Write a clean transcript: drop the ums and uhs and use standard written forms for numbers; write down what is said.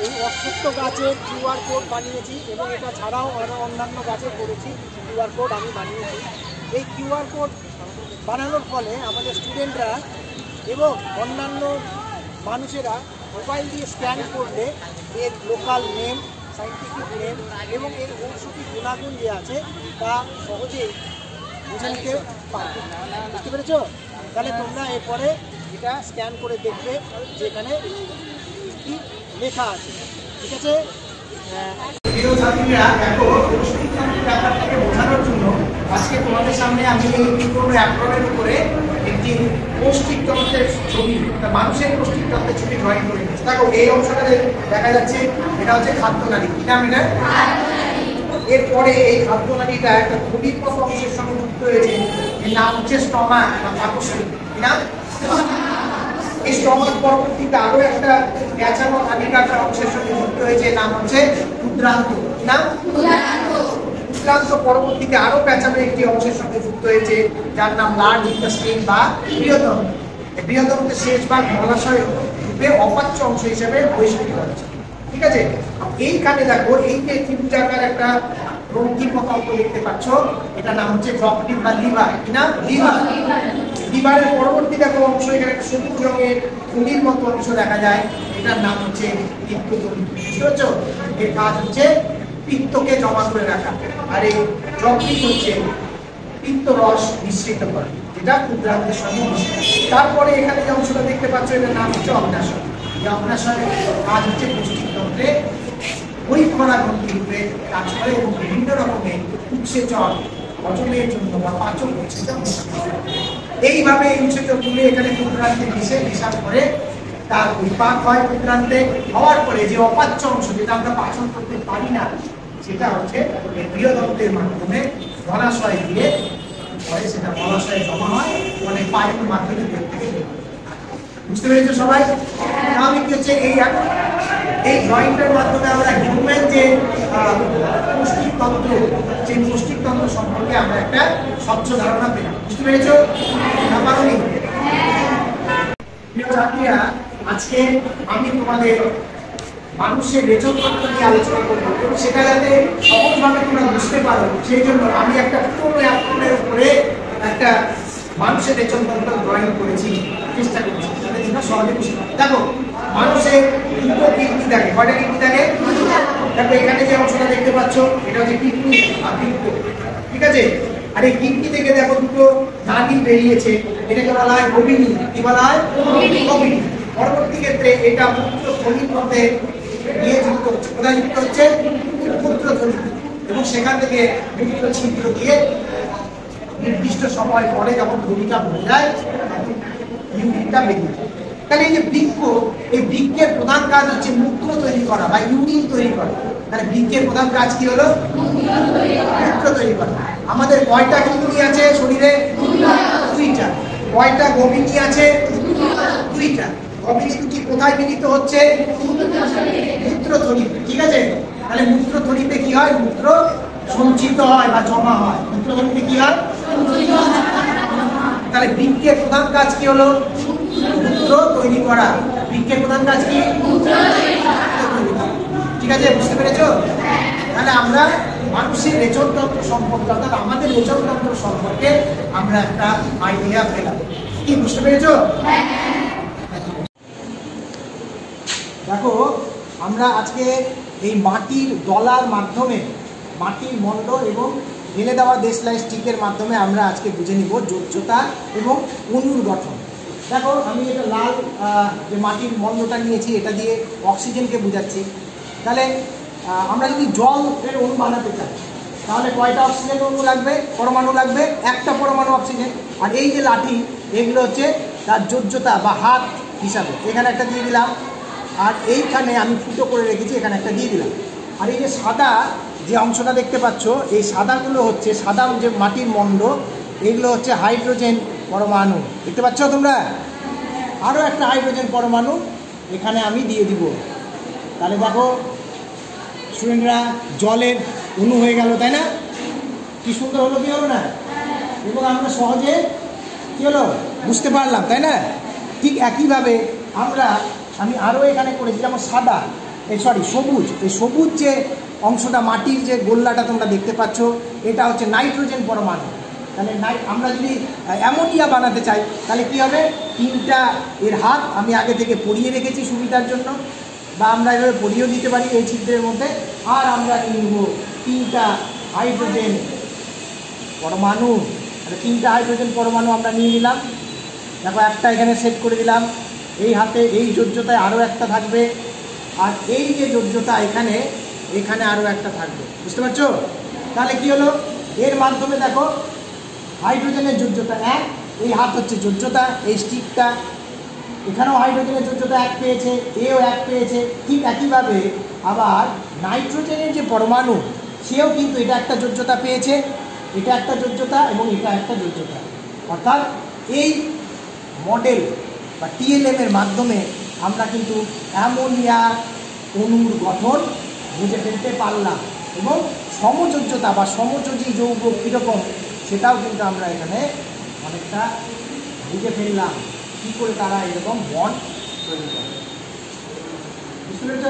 এই অশ্বত্থ গাছের QR code বানিয়েছি এবং এটা ছাড়াও আরও অন্যান্য গাছে করেছি কিউআর কোড আমি বানিয়েছি। এই কিউআর কোড বানানোর ফলে আমাদের স্টুডেন্টরা এবং অন্যান্য মানুষেরা মোবাইল দিয়ে স্ক্যান করলে এর লোকাল নেম, সাইন্টিফিক নেম এবং এর ঔষধি গুণাগুণ যে আছে তা সহজেই বুঝে নিতে পারবে। বুঝতে পেরেছ? তাহলে তোমরা এরপরে এটা স্ক্যান করে দেখবে যেখানে কি লেখা আছে। ঠিক আছে? প্রিয় ছাত্রীরা, দেখো পৌষ্টিকতন্ত্রের ব্যাপারটাকে বোঝানোর জন্য আজকে তোমাদের সামনে আমি এই অ্যাপ্রনের উপরে একটি পৌষ্টিকতন্ত্রের ছবি, মানুষের পৌষ্টিকতন্ত্রের ছবি ড্রয়িং করে দিয়েছি। দেখো এই অংশটা দেখা যাচ্ছে, এটা হচ্ছে খাদ্যনালী। কি নাম এটা? এরপরে এই খাদ্যনালীটা একটা ক্ষুদ্র অংশের সঙ্গে যুক্ত হয়েছে, এর নাম হচ্ছে স্টমাক বা পাকস্থলী। কি নাম? এই স্টমাক পরবর্তীতে আরো একটা প্যাঁচানো নালিকাটার অংশের সঙ্গে যুক্ত হয়েছে, নাম হচ্ছে ক্ষুদ্রান্ত। কি নাম? ক্ষুদ্রান্ত পরবর্তীতে আরো প্যাঁচানো একটি অংশের সঙ্গে যুক্ত হয়েছে, যার নাম লার্জ ইন্টেস্টাইন বা বৃহত্তম। এই বৃহত্তমের শেষ ভাগ মলাশয় রূপে অপাচ্য অংশ হিসেবে বহিষ্কৃত হচ্ছে। ঠিক আছে? এইখানে দেখো, এই যে ত্রিভুজাকার একটা গ্রন্থি প্রকল্প দেখতে পাচ্ছ, এটা নাম হচ্ছে যকৃৎ বা লিভার। কি নাম? লিভার। লিভারের পরবর্তী দেখো অংশ, এখানে একটা সবুজ রঙের থলির মতো অংশ দেখা যায়, এটার নাম হচ্ছে পিত্তথলি। বুঝতে পারছো? এর কাজ হচ্ছে পিত্তকে জমা করে রাখা, আর এই যকৃৎ হচ্ছে পিত্ত রস নিঃসৃত করে, যেটা ক্ষুদ্রান্তের সঙ্গে মিশে। তারপরে এখানে যে অংশটা দেখতে পাচ্ছ, এটার নাম হচ্ছে অগ্নাশয়। এই অগ্নাশয়ের কাজ হচ্ছে পৌষ্টিকতন্ত্রে পরিক্ষরা গ্রন্থি রূপে কাজ করে এবং বিভিন্ন রকমের উৎসেচন হজমের জন্য বা পাচক উৎসেচন। এইভাবে এই উৎসেচকগুলি এখানে ক্ষুদ্রান্তে মিশার পরে তার পরিপাক হয়। ক্ষুদ্রান্তে হওয়ার পরে যে অপাচ্য অংশ, যেটা আমরা পাচন করতে পারি না, সেটা হচ্ছে বৃহদন্তের মাধ্যমে মলাশয় দিয়ে পরে সেটা মলাশয়ে জমা হয়, মানে পায়ুর মাধ্যমে পেট থেকে। বুঝতে পেরেছো সবাই? আমি কি হচ্ছে এই ড্রয়িংটার মাধ্যমে আমরা হিউম্যান যে পৌষ্টিকতন্ত্র, সেই পৌষ্টিকতন্ত্র সম্পর্কে আমরা একটা স্বচ্ছ ধারণা পেলাম। বুঝতে পেরেছো না পারোনি? প্রিয় ছাত্রীরা, আজকে আমি তোমাদের মানুষের রেচনতন্ত্র নিয়ে আলোচনা করবো, এবং সেটা যাতে সহজভাবে তোমরা বুঝতে পারো, সেই জন্য আমি একটা পুরো অ্যাপ্রনের উপরে একটা মানুষের রেচনতন্ত্র ড্রয়িং করেছি, চেষ্টা করেছি যাতে তোমরা সহজে বুঝতে পারো। দেখো, মানুষের দুটো কিডনি থাকে। কয়টা কিডনি থাকে? দেখো এখানে যে অংশটা দেখতে পাচ্ছ, এটা হচ্ছে কিডনি আর বৃক্ক। ঠিক আছে? আর এই কিডনি থেকে দেখো দুটো নালী বেরিয়েছে, এটাকে বলা হয় গভীনী। কি বলা হয়? গভীনী। পরবর্তী ক্ষেত্রে এটা মূত্রথলির মধ্যে গিয়ে যুক্ত হচ্ছে। কোথায় যুক্ত হচ্ছে? মূত্রথলি। এবং সেখান থেকে মূত্র ছিদ্র দিয়ে নির্দিষ্ট সময় পরে যখন থলিটা ভরে যায়, ইউরিনটা বেরিয়ে যায়। তাহলে এই যে বৃক্ক, এই বৃক্কের প্রধান কাজ হচ্ছে মূত্র তৈরি করা বা ইউরিন তৈরি করা। তাহলে বৃক্কের প্রধান কাজ কি হলো? মূত্র তৈরি করা। আমাদের কয়টা কিডনি আছে শরীরে? দুইটা। কয়টা গভীনী আছে? দুইটা। গভীনী দুটি কোথায় মিলিত হচ্ছে? মূত্রথলিতে। ঠিক আছে? তাহলে মূত্রথলিতে কি হয়? মূত্র সঞ্চিত হয় বা জমা হয়। মূত্রথলিতে কি হয়? তাহলে বৃক্কের প্রধান কাজ কি হলো? মূত্র তৈরি করা। বৃক্কের প্রধান কাজ কি? ঠিক আছে? বুঝতে পেরেছো? তাহলে আমরা মানুষের রেচনতন্ত্র সম্পর্কে, অর্থাৎ আমাদের রেচনতন্ত্র সম্পর্কে আমরা একটা আইডিয়া পেলাম। কি বুঝতে পেরেছো? দেখো, আমরা আজকে এই মাটির দলার মাধ্যমে, মাটির মণ্ড এবং ঢেলে দেওয়া দেশলাই স্টিকের মাধ্যমে আমরা আজকে বুঝে নিব যোজ্যতা এবং অণুর গঠন। দেখো, আমি এটা লাল যে মাটির মণ্ডটা নিয়েছি, এটা দিয়ে অক্সিজেনকে বোঝাচ্ছি। তাহলে আমরা যদি জলের অণু বানাতে চাই, তাহলে কয়টা অক্সিজেন অণু লাগবে? পরমাণু লাগবে একটা পরমাণু অক্সিজেন। আর এই যে লাঠি, এগুলো হচ্ছে তার যোজ্যতা বা হাত হিসাবে। এখানে একটা দিয়ে দিলাম, আর এইখানে আমি ফুটো করে রেখেছি, এখানে একটা দিয়ে দিলাম। আর এই যে সাদা যে অংশটা দেখতে পাচ্ছ, এই সাদাগুলো হচ্ছে সাদা যে মাটির মণ্ড, এগুলো হচ্ছে হাইড্রোজেন পরমাণু। দেখতে পাচ্ছ তোমরা? আরও একটা হাইড্রোজেন পরমাণু এখানে আমি দিয়ে দিব। তাহলে দেখো স্টুডেন্টরা, জলের অণু হয়ে গেল, তাই না? কি সুন্দর হলো, কি হলো না? এবং আমরা সহজে কি হলো বুঝতে পারলাম, তাই না? ঠিক একইভাবে আমি আরও এখানে করেছি, যেমন সাদা, সরি সবুজ, এই সবুজ যে অংশটা মাটির যে গোল্লাটা তোমরা দেখতে পাচ্ছ এটা হচ্ছে নাইট্রোজেন পরমাণু। তাহলে আমরা যদি অ্যামোনিয়া বানাতে চাই তাহলে কী হবে, তিনটা এর হাত আমি আগে থেকে পরিয়ে রেখেছি সুবিধার জন্য, বা আমরা এভাবে পরিয়েও দিতে পারি এই ছিদ্রের মধ্যে। আর আমরা নিয়ে নেব তিনটা হাইড্রোজেন পরমাণু। তাহলে তিনটা হাইড্রোজেন পরমাণু আমরা নিয়ে নিলাম। দেখো একটা এখানে সেট করে দিলাম, এই হাতে এই যোজ্যতায় আরও একটা থাকবে, আর এই যে যোজ্যতা এখানে এখানে আরও একটা থাকবে, বুঝতে পারছো? তাহলে কি হলো, এর মাধ্যমে দেখো হাইড্রোজেনের যোজ্যতা 1, এই হাত হচ্ছে যোজ্যতা, এই স্টিকটা এখানেও হাইড্রোজেনের যোজ্যতা 1 পেয়েছে, এও 1 পেয়েছে। ঠিক একইভাবে আবার নাইট্রোজেনের যে পরমাণু সেও কিন্তু এটা একটা যোজ্যতা পেয়েছে, এটা একটা যোজ্যতা এবং এটা একটা যোজ্যতা। অর্থাৎ এই মডেল বা টিএলএম এর মাধ্যমে আমরা কিন্তু অ্যামোনিয়া অণুর গঠন বুঝে ফেলতে পারলাম, এবং সমযোজ্যতা বা সমযোজী যৌগ কীরকম সেটাও কিন্তু আমরা এখানে অনেকটা বুঝে ফেললাম, কী করে তারা এরকম বন্ড তৈরি করে। বুঝতে পেরেছ?